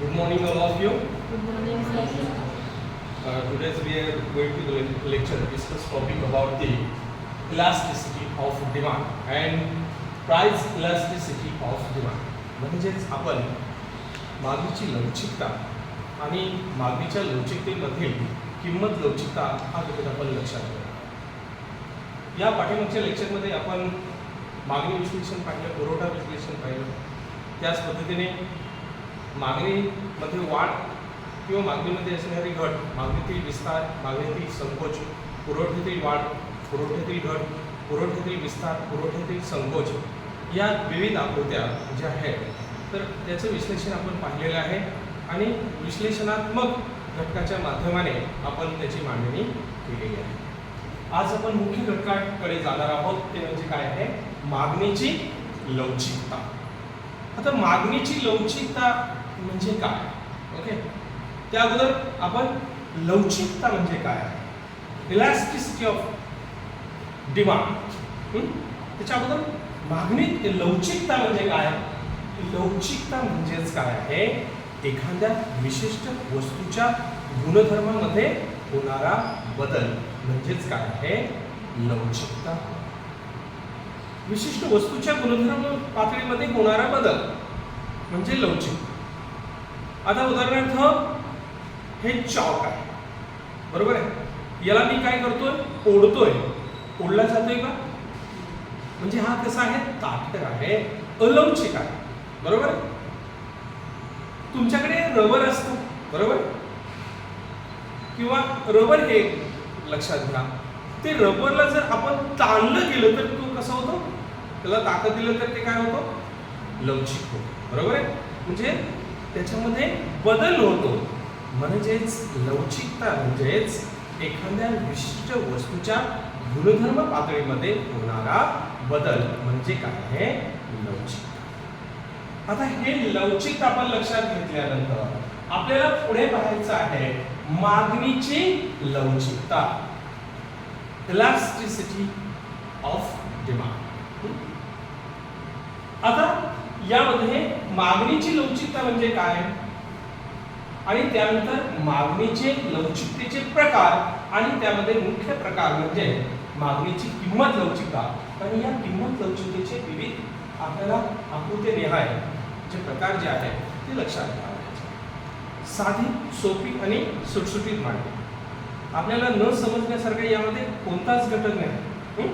Good morning, all of you. Good morning, sir. Today we are going to the lecture discuss topic about the elasticity of demand and price elasticity of demand. म्हणजेच आपण मागणीची लवचिकता आणि मागणीच्या लवचिकतेमध्ये किंमत लवचिकता हा घटक आपण लक्षात ठेवू. या पाठीमागच्या लेक्चरमध्ये आपण मागणी विश्लेषण पाहिलं, पुरवठा विश्लेषण पाहिलं. त्याच पद्धतीने मागणीमध्ये वाढ किंवा मागणीमध्ये असणारी घट, मागणीतील विस्तार, मागणीतील संकोच, पुरवठ्यातील वाढ, पुरवठ्यातील घट, पुरवठ्यातील विस्तार, पुरवठ्यातील संकोच या विविध आकृत्या ज्या आहेत तर त्याचं विश्लेषण आपण पाहिलेलं आहे आणि विश्लेषणात्मक घटकाच्या माध्यमाने आपण त्याची मांडणी केलेली आहे. आज आपण मुख्य घटकाकडे जाणार आहोत, ते म्हणजे काय आहे? मागणीची लवचिकता. आता मागणीची लवचिकता म्हणजे काय? ओके, त्या अगोदर आपण लवचिकता म्हणजे काय आहे, इलास्टिसिटी ऑफ डिमांड, त्याच्या अगोदर मागणी लवचिकता म्हणजे काय? लवचिकता म्हणजेच काय आहे? एखाद्या विशिष्ट वस्तूच्या गुणधर्मामध्ये होणारा बदल म्हणजेच काय आहे? लवचिकता. विशिष्ट वस्तूच्या गुणधर्म पातळीमध्ये होणारा बदल म्हणजे लवचिकता. आता उदाहरणार्थ हे चॉक आहे, बरोबर आहे, याला मी काय करतोय? ओढतोय. ओढला जातोय का? म्हणजे हा कसा आहे? ताठर आहे, अलवचिक आहे, बरोबर. तुमच्याकडे रबर असतो, बरोबर, किंवा रबर हे लक्षात घ्या, ते रबरला जर आपण ताणलं गेलं तर तो कसा होतो? त्याला ताकद दिलं तर ते काय होतं? लवचिक होतो, बरोबर आहे. म्हणजे त्याच्यामध्ये बदल होतो. म्हणजेच लवचिकता म्हणजेच एखाद्या विशिष्ट वस्तूच्या गुणधर्म पातळीमध्ये होणारा बदल म्हणजे काय आहे? लवचिकता. आता हे लवचिकता आपण लक्षात घेतल्यानंतर आपल्याला पुढे पाहायचं आहे मागणीची लवचिकता, इलास्टिसिटी ऑफ डिमांड. आता यामध्ये मागणीची लवचिकता म्हणजे काय आणि त्यानंतर मागणीचे लवचिकतेचे प्रकार आणि त्यामध्ये मुख्य प्रकार म्हणजे मागणीची किंमत लवचिकता. आणि या किंमत लवचिकतेचे विविध आपल्याला आकृती निहाय जे प्रकार जे आहेत ते लक्षात घ्यावे. साधी, सोपी आणि सुटसुटीत मांडणी. आपल्याला न समजण्यासारखं यामध्ये कोणताच घटक नाही.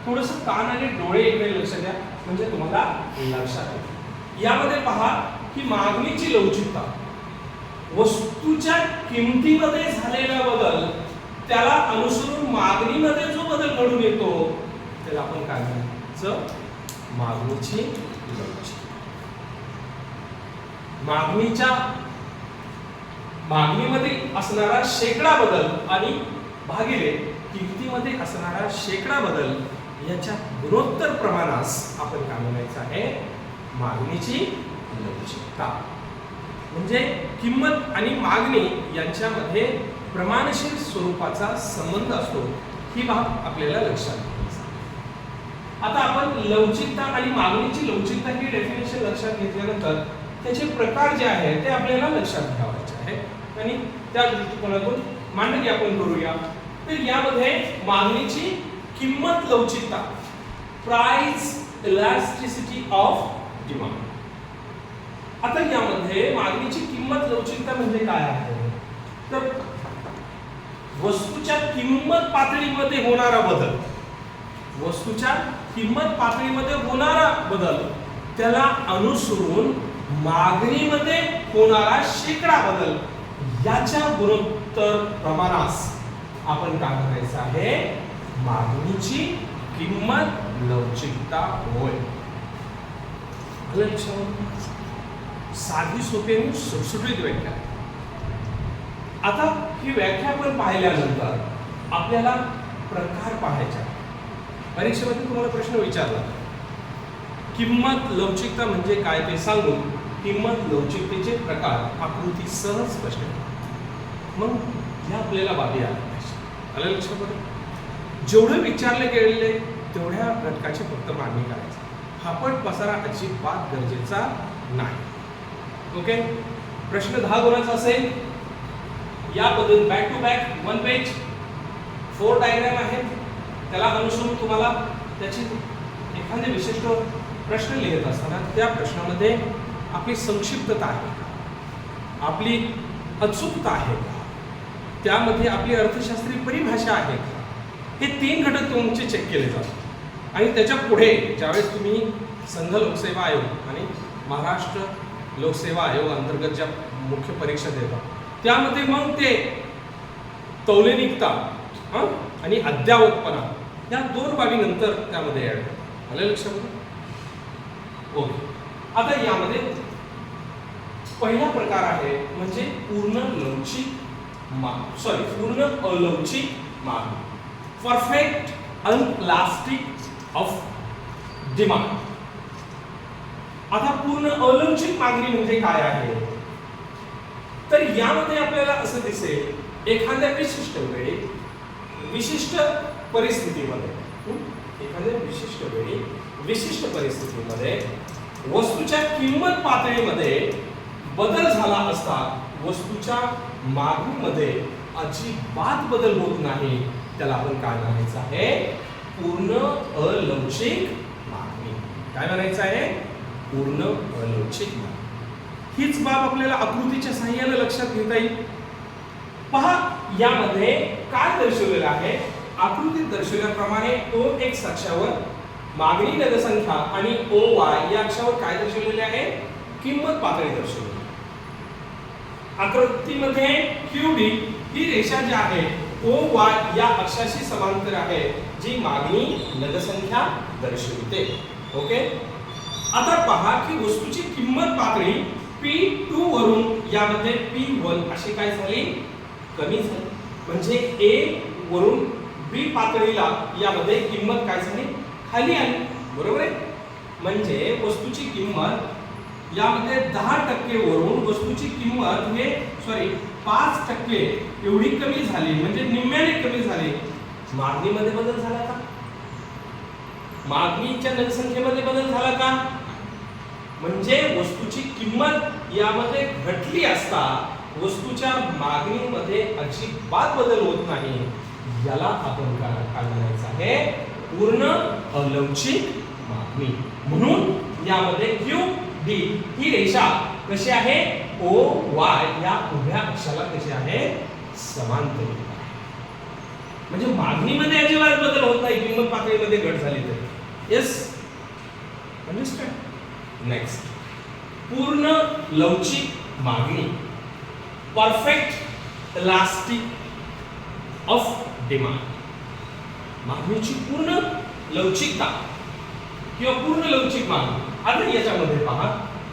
थोडंसं कान आणि डोळे इकडे लक्ष द्या म्हणजे तुम्हाला लक्षात येईल. यामध्ये पहा की मागणीची लवचिकता, वस्तूच्या किमतीमध्ये झालेला बदल त्याला अनुसरून मागणीमध्ये जो बदल घडून येतो त्याला आपण काय म्हणायचं? मागणीची लवचिकता. मागणीमध्ये असणारा शेकडा बदल आणि भागिले किमतीमध्ये असणारा शेकडा बदल याच्या गुणोत्तर प्रमाणास आपण काय म्हणायचं आहे? मागणीची लवचिकता. म्हणजे किंमत आणि मागणी यांच्यामध्ये प्रमाणशीर स्वरूपाचा संबंध असतो, ही बाब आपल्याला लक्षात घ्यायची. आता आपण लवचिकता आणि मागणीची लवचिकता ही डेफिनेशन लक्षात घेतल्यानंतर त्याचे प्रकार जे आहेत ते आपल्याला लक्षात घ्यावायचे आहेत आणि त्या दृष्टिकोनातून मांडणी आपण करूया. तर यामध्ये मागणीची किंमत लवचिकता, प्राइस इलास्टिसिटी ऑफ डिमांड. आता यामध्ये मागणीची किंमत लवचिकता म्हणजे काय आहे? तर वस्तूच्या किंमत पातळीमध्ये होणारा बदल, वस्तूच्या किंमत पातळीमध्ये होणारा बदल त्याला अनुसरून मागणीमध्ये होणारा शेकडा बदल याच्या गुणोत्तर प्रमाणास आपण काय करायचं आहे? मागणीची किंमत लवचिकता होय. साधी, सोपी आणि सुटसुटीत व्याख्या. आता ही व्याख्या आपण पाहिल्यानंतर आपल्याला प्रकार पाहायचा. परीक्षेमध्ये तुम्हाला प्रश्न विचारला, किंमत लवचिकता म्हणजे काय ते सांगून किंमत लवचिकतेचे प्रकार आकृती सहज स्पष्ट करा. मग ह्या आपल्याला बाबी आल्या पाहिजे. आलं लक्षात? जेवढे विचारले गेलेले तेवढ्या घटकाची फक्त मांडणी करायची. फापट पसारा अजिबात गरजेचा नाही. ओके, प्रश्न 10 गुणाचा असेल. या पद्धतीने back to back 1 page 4 diagram आहेत. त्याला अनुसरून तुम्हाला त्याची एखादे विशिष्ट प्रश्न लिहित असताना त्या प्रश्नामध्ये आपली संक्षिप्तता आहे का, आपली अचूकता आहे का, त्यामध्ये आपली अर्थशास्त्रीय परिभाषा आहे का, हे 3 घटक तुमचे चेक केले जातात. आणि त्याच्या पुढे ज्यावेळेस तुम्ही संघ लोकसेवा आयोग आणि महाराष्ट्र लोकसेवा आयोग अंतर्गत ज्या मुख्य परीक्षा देतात त्यामध्ये मग ते तौलनिकता आणि अद्यावतपणा या 2 बाबी नंतर त्यामध्ये ऍड करतात. आलं लक्षामध्ये? ओके. आता यामध्ये पहिला प्रकार आहे म्हणजे पूर्ण अलवचिक मागणी, परफेक्ट अनइलास्टिक ऑफ डिमांड. आता पूर्ण अलवचिक मागणी म्हणजे काय आहे? तर यामध्ये आपल्याला असं दिसेल एखाद्या विशिष्ट वेळी विशिष्ट परिस्थितीमध्ये वस्तूच्या किंमत पातळीमध्ये बदल झाला असता वस्तूच्या मागणीमध्ये अजिबात बदल होत नाही, त्याला आपण काय म्हणायचं आहे? पूर्ण अलवचिक मागणी. काय म्हणायचं आहे? पूर्ण अलवचिक मागणी. हीच बाब आपल्याला आकृतीच्या सहाय्याने लक्षात घेता येईल. पहा यामध्ये काय दर्शवलेलं आहे? आकृतीत दर्शवल्याप्रमाणे OX अक्षावर मागणी नगरसंख्या आणि OY या अक्षावर काय दर्शवलेले आहे? किंमत पातळी दर्शवलेली. आकृतीमध्ये QD ही रेषा जी आहे OY या अक्षाशी समांतर आहे जी मागणी नगरसंख्या दर्शवते. ओके. आता पहा की वस्तूची किंमत पातळी P2 वरून यामध्ये P1 अशी काय झाली? कमी झाली. म्हणजे A वरून B पातळीला यामध्ये किंमत काय झाली? खाली आली. बरोबर आहे? म्हणजे वस्तूची किंमत यामध्ये 10% वरून वस्तूची किंमत हे 5% एवढी कमी झाली, म्हणजे निम्म्याने कमी झाली. मागणीमध्ये बदल झाला का? मागणीच्या जनसंख्येमध्ये बदल झाला का? म्हणजे वस्तूची किंमत यामध्ये घटली असता वस्तूच्या मागणीमध्ये अजिबात बदल होत नाही. याला आपण काय म्हणायचं आहे? पूर्ण अलवचिक मागणी. म्हणून यामध्ये QD ही रेषा कशी आहे? OY या उभ्या अक्षाला कशी आहे? समांतर आहे. म्हणजे मागणीमध्ये अजिबात बदल होत नाही, किंमत पातळीमध्ये घट झाली तरी. Yes, understand? नेक्स्ट, पूर्ण लवचिक मागणी, परफेक्ट इलास्टिक ऑफ डिमांड. मागणीची पूर्ण लवचिकता किंवा पूर्ण लवचिक मागणी. आता याच्यामध्ये पहा,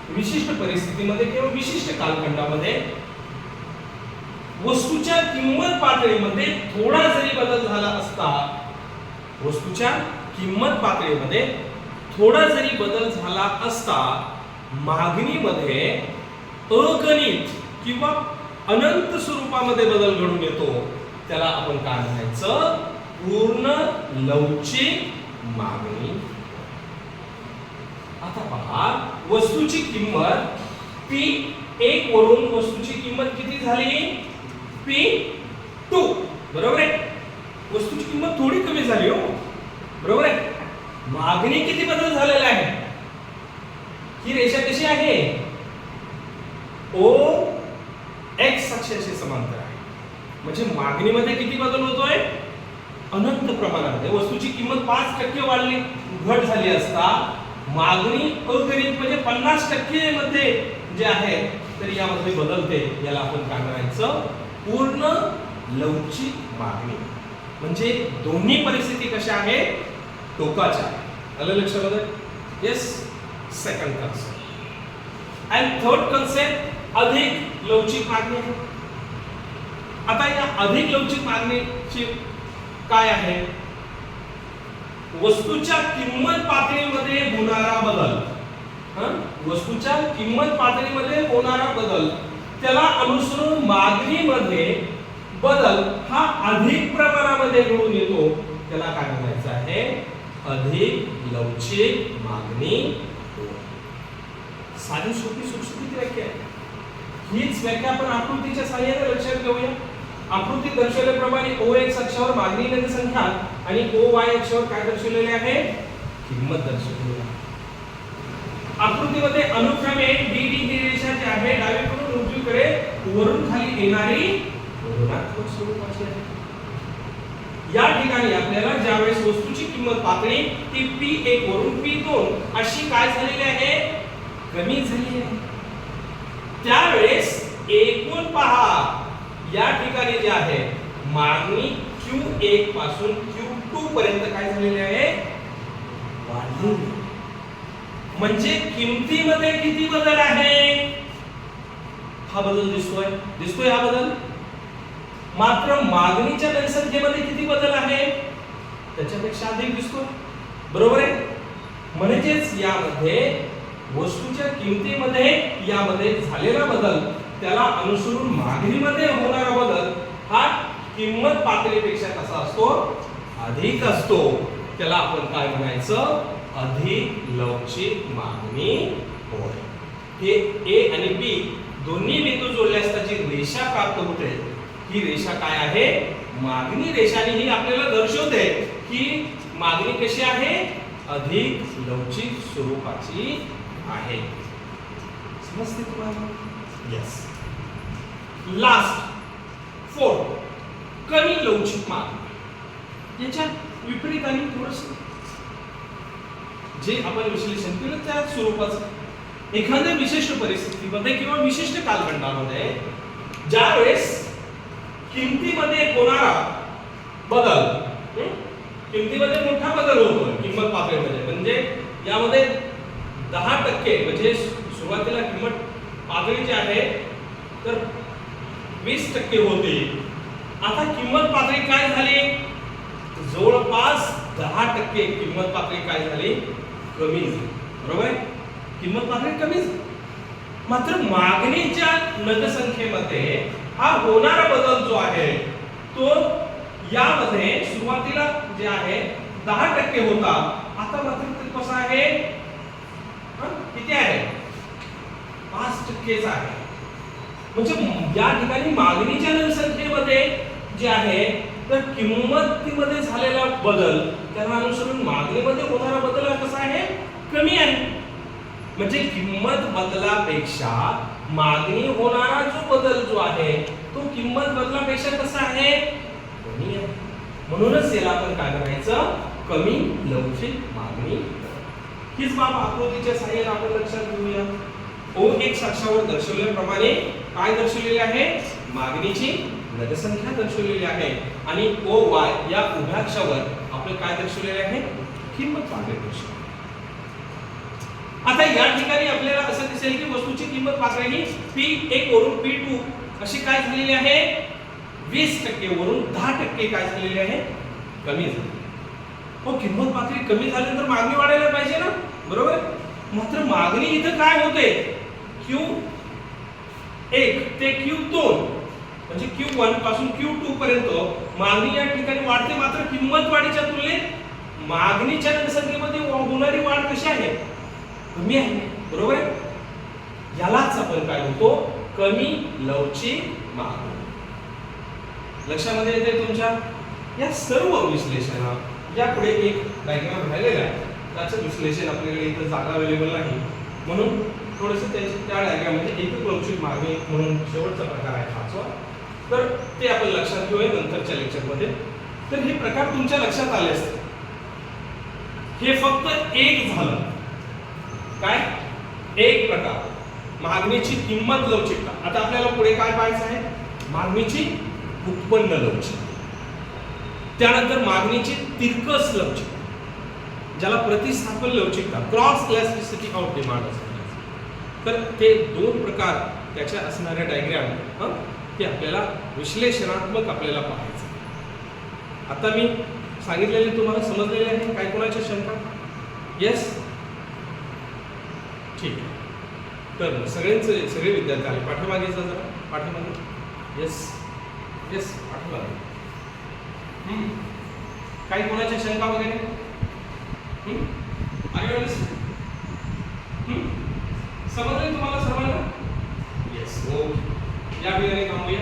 विशिष्ट परिस्थितीमध्ये किंवा विशिष्ट कालखंडामध्ये वस्तूच्या किंमत पातळीमध्ये थोडा जरी बदल झाला असता, वस्तूच्या किंमत पातळीमध्ये थोडा जरी बदल झाला असता मागणीमध्ये अगणित किंवा अनंत स्वरूपामध्ये बदल घडून येतो, त्याला आपण काय म्हणायचं? पूर्ण लवचिक मागणी. आता पहा, वस्तूची किंमत P1 वरून वस्तूची किंमत किती झाली? P2. बरोबर आहे? वस्तूची किंमत थोडी कमी झाली हो. बरोबर आहे? मागणी किती बदल झालेला आहे? ही रेषा कशी आहे? OX अक्षाशी समांतर आहे. म्हणजे मागणीमध्ये किती बदल होतोय? अनंत प्रमाणामध्ये. वस्तूची किंमत 5% वाढली, घट झाली असता मागणी अगणित म्हणजे 50% मध्ये जे आहे तर यामध्ये बदलते. याला आपण काय म्हणायचं? पूर्ण लवचिक मागणी. म्हणजे दोन्ही परिस्थिती कशा आहेत? टोकाच्या. आलं लक्षामध्ये? Yes. Second concept. And third concept, अधिक लवचिक मागणी. आता या अधिक लवचिक मागणीची काय आहे? वस्तूच्या किंमत पातळीमध्ये होणारा बदल. वस्तूच्या किंमत पातळीमध्ये होणारा बदल, त्याला अनुसरून मागणीमध्ये बदल हा अधिक प्रमाणामध्ये घडून येतो. त्याला काय म्हणायचं आहे? अधिक लवचिक मागणी. साधी सोपी सुटसुटीत व्याख्या आहे. हीच व्याख्या आपण आकृतीच्या सहाय्याने लक्षात घेऊया. आकृतीत दर्शवल्याप्रमाणे OX अक्षावर मागणी निर्देशांक आणि OY अक्षावर काय दर्शवलेले आहे? किंमत दर्शवलेली आहे. आकृतीमध्ये अनुक्रमे DD ही रेषा जी आहे डावीकडून उजवीकडे वरून खाली येणारी ऋणात्मक स्वरूपाची आहे. या ठिकाणी आपल्याला ज्यावेळेस वस्तूची किंमत पातळी ती P1 वरून P2 अशी काय झालेली आहे? कमी झालेली आहे. त्यावेळेस एकूण पहा या ठिकाणी जे आहे मागणी Q1 पासून Q2 पर्यंत काय झालेली आहे? वाढली. म्हणजे किमतीमध्ये किती बदल आहे? हा बदल दिसतोय हा बदल. मात्र मागणीच्या जनसंख्येमध्ये किती बदल आहे? त्याच्यापेक्षा अधिक दिसतोय. बरोबर आहे. म्हणजेच यामध्ये वस्तूच्या किमतीमध्ये यामध्ये झालेला बदल त्याला अनुसरून मागणीमध्ये होणारा बदल हा किंमत पातळीपेक्षा कसा असतो? अधिक असतो. त्याला आपण काय म्हणायचं? अधिक लवचिक मागणी होय. हे A आणि B दोन्ही बिंदू जोडले असता जी रेषा प्राप्त होते ही रेषा काय आहे? मागणी रेषा. आणि ही आपल्याला दर्शवते की मागणी कशी आहे? अधिक लवचिक स्वरूपाची आहे. समजते तुम्हाला? यस. लास्ट 4 कमी लवचिक मागणी. याच्या विपरीत आणि थोडंसं जे आपण विश्लेषण केलं त्या स्वरूपाचं एखाद्या विशिष्ट परिस्थितीमध्ये किंवा विशिष्ट कालखंडामध्ये ज्यावेळेस किमतीमध्ये होणारा बदल किमतीमध्ये मोठा बदल होतो किंमत पातळीमध्ये. म्हणजे यामध्ये 10% म्हणजे सुरुवातीला किंमत पातळी जी आहे तर 20% होती. आता किंमत पातळी काय झाली? जवळपास 10% किंमत पातळी काय झाली? कमी झाली. बरोबर आहे. किंमत पातळी कमी झाली. मात्र मागणीच्या नगदसंख्येमध्ये हा होणारा बदल जो आहे तो यामध्ये सुरुवातीला जे आहे 10% होता. आता मात्र ते कसा आहे? किती आहे? 5% आहे. म्हणजे या ठिकाणी मागणीच्या नगदसंख्येमध्ये जे आहे तर किंमतीमध्ये झालेला बदल त्याला अनुसरून मागणीमध्ये होणारा बदल कसा आहे? कमी आहे. म्हणजे किंमत बदलापेक्षा मागणी होणारा जो बदल जो आहे तो किंमत बदलापेक्षा कसा आहे? कमी आहे. म्हणूनच याला आपण काय करायचं? कमी लवचिक मागणी. हीच बाब आकृतीच्या सहाय्याने आपण लक्षात घेऊया. OX अक्षावर दर्शवल्याप्रमाणे काय दर्शवलेले आहे? मागणीची नगदसंख्या दर्शवलेली आहे. आणि OY या उभ्या अक्षावर आपले काय दर्शवलेले आहे? किंमत पातळी दर्शवली. आता या ठिकाणी आपल्याला असं दिसेल की वस्तूची किंमत पातळी P1 वरून P2 अशी काय झालेली आहे? 20% वरून 10% काय झालेली आहे? कमी झाली. हो, किंमत पातळी कमी झाल्यानंतर मागणी वाढायला पाहिजे ना? बरोबर. मात्र मागणी इथं काय होते? Q1 ते Q2 म्हणजे Q1 पासून Q2 पर्यंत मागणी या ठिकाणी वाढते. मात्र किंमत वाढीच्या तुलनेत मागणीच्या जनसंख्येमध्ये होणारी वाढ कशी आहे? कमी आहे. बरोबर आहे. यालाच आपण काय म्हणतो? कमी लवचिक मागणी. लक्षामध्ये येते तुमच्या? या सर्व विश्लेषण यापुढे एक डायग्राम राहिलेला आहे त्याचं विश्लेषण आपल्याकडे इथं जागा अवेलेबल नाही म्हणून थोडंसं त्या डायग्राम मध्ये एकच लवचिक मागणी म्हणून शेवटचा प्रकार आहे 5वा. तर ते आपण लक्षात घेऊया नंतरच्या लेक्चरमध्ये. तर हे प्रकार तुमच्या लक्षात आले असते. हे फक्त एक झालं. काय? एक प्रकार मागणीची किंमत लवचिकता. आता आपल्याला पुढे काय पाहायचं आहे? मागणीची उत्पन्न लवचिकता. त्यानंतर मागणीची तिरकस लवचिकता ज्याला प्रतिस्थापन लवचिकता क्रॉस इलास्टिसिटी ऑफ डिमांड असते. तर ते दोन प्रकार त्याच्या असणाऱ्या डायग्राम ते आपल्याला विश्लेषणात्मक आपल्याला पाहायचं. आता मी सांगितलेले तुम्हाला समजलेले आहे? काय कोणाच्या शंका? यस. ठीक आहे. तर सगळे विद्यार्थी आले पाठीमागे जा जरा पाठीमागे. यस यस पाठीमागे. काही कोणाच्या शंका वगैरे? समजले तुम्हाला सर्वांना? येस. ओके या ठिकाणी थांबूया.